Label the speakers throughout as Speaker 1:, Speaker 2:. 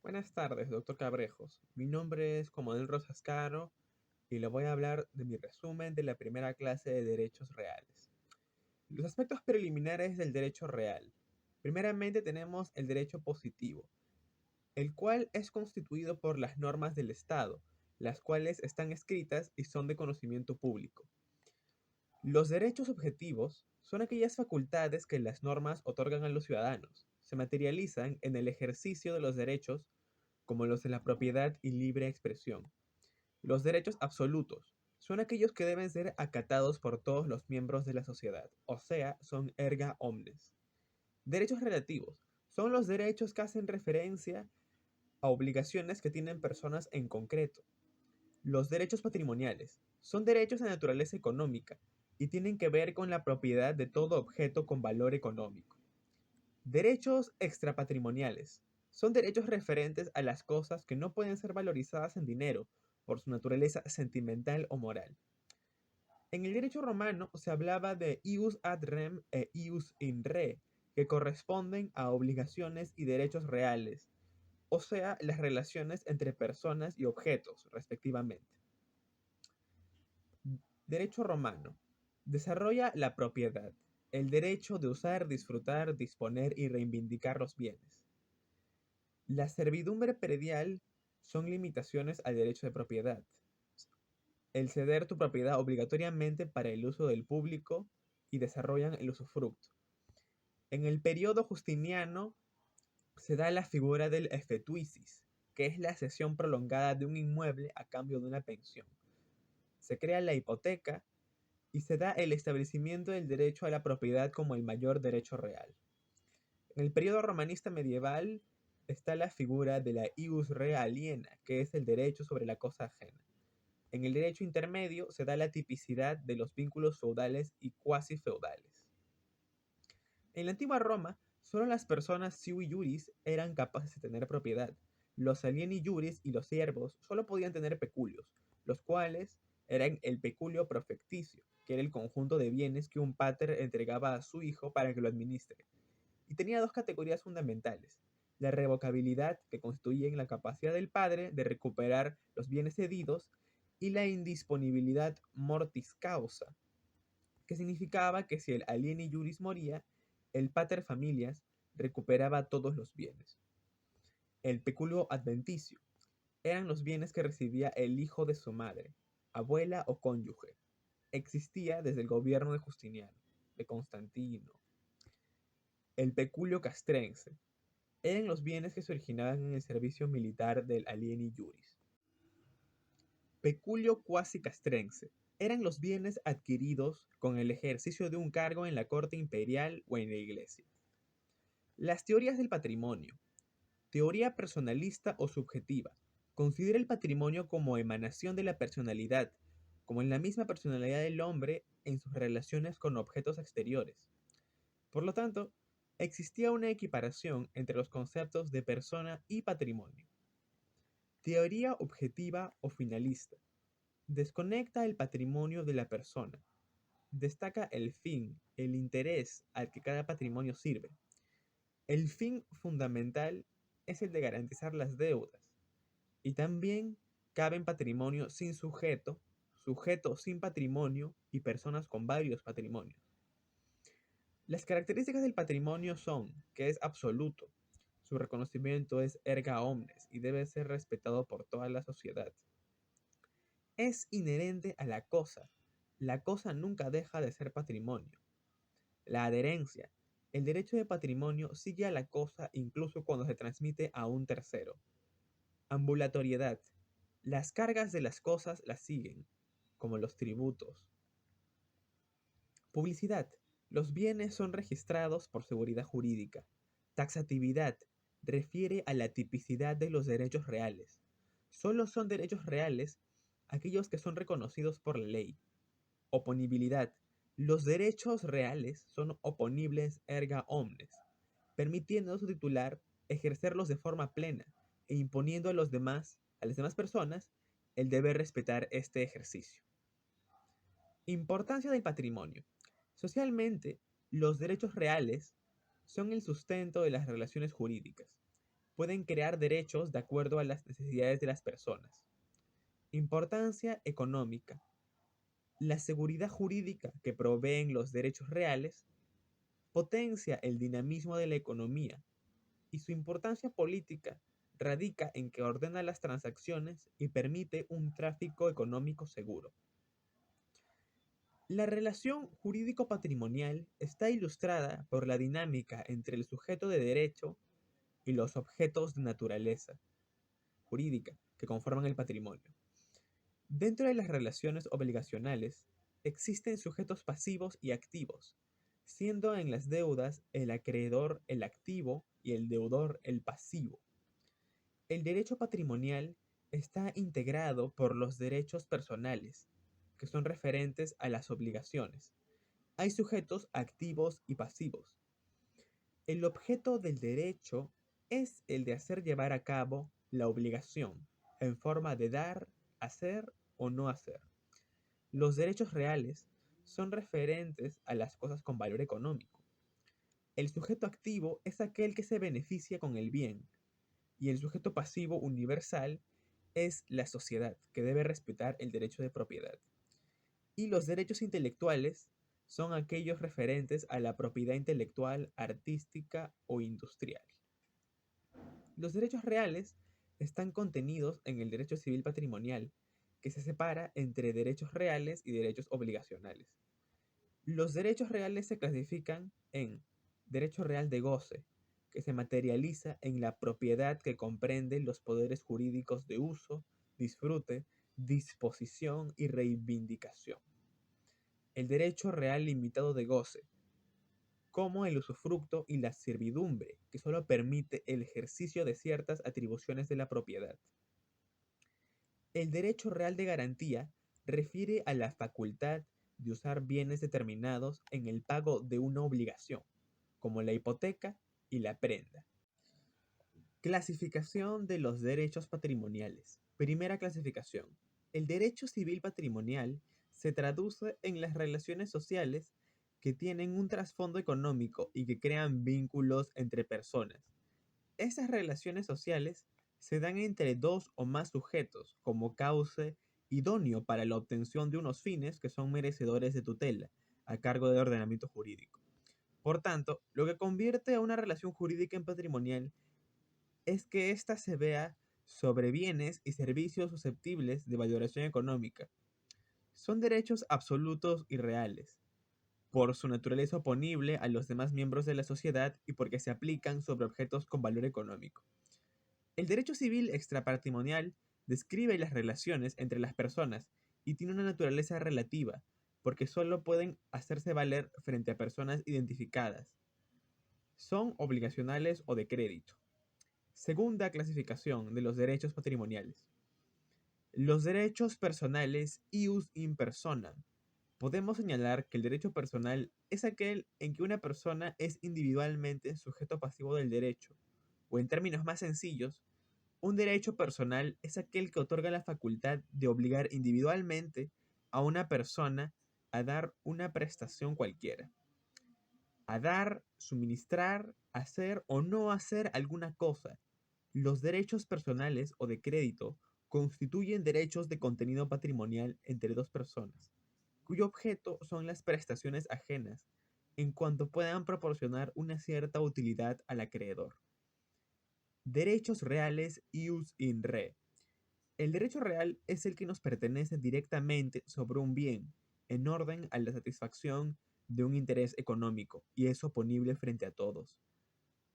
Speaker 1: Buenas tardes, doctor Cabrejos. Mi nombre es Comodín Rosascaro y le voy a hablar de mi resumen de la primera clase de derechos reales. Los aspectos preliminares del derecho real. Primeramente tenemos el derecho positivo, el cual es constituido por las normas del Estado, las cuales están escritas y son de conocimiento público. Los derechos objetivos son aquellas facultades que las normas otorgan a los ciudadanos. Se materializan en el ejercicio de los derechos como los de la propiedad y libre expresión. Los derechos absolutos son aquellos que deben ser acatados por todos los miembros de la sociedad, o sea, son erga omnes. Derechos relativos son los derechos que hacen referencia a obligaciones que tienen personas en concreto. Los derechos patrimoniales son derechos de naturaleza económica y tienen que ver con la propiedad de todo objeto con valor económico. Derechos extrapatrimoniales son derechos referentes a las cosas que no pueden ser valorizadas en dinero por su naturaleza sentimental o moral. En el derecho romano se hablaba de ius ad rem e ius in re, que corresponden a obligaciones y derechos reales, o sea, las relaciones entre personas y objetos, respectivamente. Derecho romano. Desarrolla la propiedad, el derecho de usar, disfrutar, disponer y reivindicar los bienes. La servidumbre predial son limitaciones al derecho de propiedad. El ceder tu propiedad obligatoriamente para el uso del público y desarrollan el usufructo. En el periodo justiniano se da la figura del efetuicis, que es la cesión prolongada de un inmueble a cambio de una pensión. Se crea la hipoteca y se da el establecimiento del derecho a la propiedad como el mayor derecho real. En el periodo romanista medieval está la figura de la ius rea aliena, que es el derecho sobre la cosa ajena. En el derecho intermedio se da la tipicidad de los vínculos feudales y cuasi feudales. En la antigua Roma, solo las personas sui juris eran capaces de tener propiedad. Los alieni juris y los siervos solo podían tener peculios, los cuales eran el peculio profecticio, que era el conjunto de bienes que un pater entregaba a su hijo para que lo administre, y tenía dos categorías fundamentales: la revocabilidad, que constituye en la capacidad del padre de recuperar los bienes cedidos, y la indisponibilidad mortis causa, que significaba que si el alieni juris moría, el pater familias recuperaba todos los bienes. El peculio adventicio eran los bienes que recibía el hijo de su madre, abuela o cónyuge. Existía desde el gobierno de Justiniano, de Constantino. El peculio castrense eran los bienes que se originaban en el servicio militar del alieni juris. Peculio quasi castrense eran los bienes adquiridos con el ejercicio de un cargo en la corte imperial o en la iglesia. Las teorías del patrimonio. Teoría personalista o subjetiva. Considera el patrimonio como emanación de la personalidad, como en la misma personalidad del hombre en sus relaciones con objetos exteriores. Por lo tanto, existía una equiparación entre los conceptos de persona y patrimonio. Teoría objetiva o finalista. Desconecta el patrimonio de la persona. Destaca el fin, el interés al que cada patrimonio sirve. El fin fundamental es el de garantizar las deudas. Y también caben patrimonio sin sujeto, sujeto sin patrimonio y personas con varios patrimonios. Las características del patrimonio son que es absoluto, su reconocimiento es erga omnes y debe ser respetado por toda la sociedad. Es inherente a la cosa nunca deja de ser patrimonio. La adherencia, el derecho de patrimonio sigue a la cosa incluso cuando se transmite a un tercero. Ambulatoriedad, las cargas de las cosas las siguen, como los tributos. Publicidad, los bienes son registrados por seguridad jurídica. Taxatividad, refiere a la tipicidad de los derechos reales. Solo son derechos reales aquellos que son reconocidos por la ley. Oponibilidad, los derechos reales son oponibles erga omnes, permitiendo a su titular ejercerlos de forma plena e imponiendo a las demás personas, el deber respetar este ejercicio. Importancia del patrimonio. Socialmente, los derechos reales son el sustento de las relaciones jurídicas. pueden crear derechos de acuerdo a las necesidades de las personas. Importancia económica. La seguridad jurídica que proveen los derechos reales potencia el dinamismo de la economía y su importancia política radica en que ordena las transacciones y permite un tráfico económico seguro. La relación jurídico-patrimonial está ilustrada por la dinámica entre el sujeto de derecho y los objetos de naturaleza jurídica que conforman el patrimonio. Dentro de las relaciones obligacionales existen sujetos pasivos y activos, siendo en las deudas el acreedor el activo y el deudor el pasivo. El derecho patrimonial está integrado por los derechos personales, que son referentes a las obligaciones. Hay sujetos activos y pasivos. El objeto del derecho es el de hacer llevar a cabo la obligación en forma de dar, hacer o no hacer. Los derechos reales son referentes a las cosas con valor económico. El sujeto activo es aquel que se beneficia con el bien, y el sujeto pasivo universal es la sociedad, que debe respetar el derecho de propiedad. Y los derechos intelectuales son aquellos referentes a la propiedad intelectual, artística o industrial. Los derechos reales están contenidos en el derecho civil patrimonial, que se separa entre derechos reales y derechos obligacionales. Los derechos reales se clasifican en derecho real de goce, que se materializa en la propiedad que comprende los poderes jurídicos de uso, disfrute, disposición y reivindicación. El derecho real limitado de goce, como el usufructo y la servidumbre, que solo permite el ejercicio de ciertas atribuciones de la propiedad. El derecho real de garantía refiere a la facultad de usar bienes determinados en el pago de una obligación, como la hipoteca y la prenda. Clasificación de los derechos patrimoniales. Primera clasificación. El derecho civil patrimonial se traduce en las relaciones sociales que tienen un trasfondo económico y que crean vínculos entre personas. Esas relaciones sociales se dan entre dos o más sujetos como cauce idóneo para la obtención de unos fines que son merecedores de tutela a cargo del ordenamiento jurídico. Por tanto, lo que convierte a una relación jurídica en patrimonial es que ésta se vea sobre bienes y servicios susceptibles de valoración económica. Son derechos absolutos y reales, por su naturaleza oponible a los demás miembros de la sociedad y porque se aplican sobre objetos con valor económico. El derecho civil extrapatrimonial describe las relaciones entre las personas y tiene una naturaleza relativa, porque solo pueden hacerse valer frente a personas identificadas. Son obligacionales o de crédito. Segunda clasificación de los derechos patrimoniales. Los derechos personales ius in persona. Podemos señalar que el derecho personal es aquel en que una persona es individualmente sujeto pasivo del derecho, o en términos más sencillos, un derecho personal es aquel que otorga la facultad de obligar individualmente a una persona a dar una prestación cualquiera, a dar, suministrar, hacer o no hacer alguna cosa. Los derechos personales o de crédito constituyen derechos de contenido patrimonial entre dos personas, cuyo objeto son las prestaciones ajenas, en cuanto puedan proporcionar una cierta utilidad al acreedor. Derechos reales ius in re. El derecho real es el que nos pertenece directamente sobre un bien, en orden a la satisfacción de un interés económico, y es oponible frente a todos.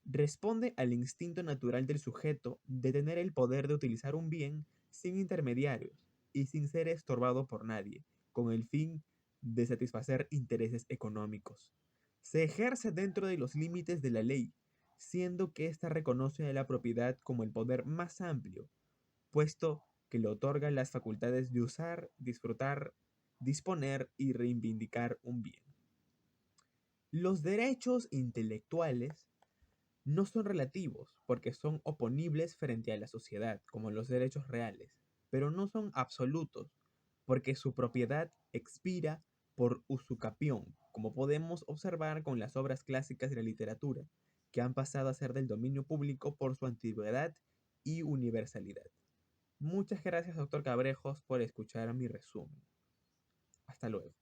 Speaker 1: Responde al instinto natural del sujeto de tener el poder de utilizar un bien sin intermediarios y sin ser estorbado por nadie, con el fin de satisfacer intereses económicos. Se ejerce dentro de los límites de la ley, siendo que ésta reconoce a la propiedad como el poder más amplio, puesto que le otorga las facultades de usar, disfrutar, disponer y reivindicar un bien. Los derechos intelectuales no son relativos porque son oponibles frente a la sociedad, como los derechos reales, pero no son absolutos porque su propiedad expira por usucapión, como podemos observar con las obras clásicas de la literatura, que han pasado a ser del dominio público por su antigüedad y universalidad. Muchas gracias, doctor Cabrejos, por escuchar mi resumen. Hasta luego.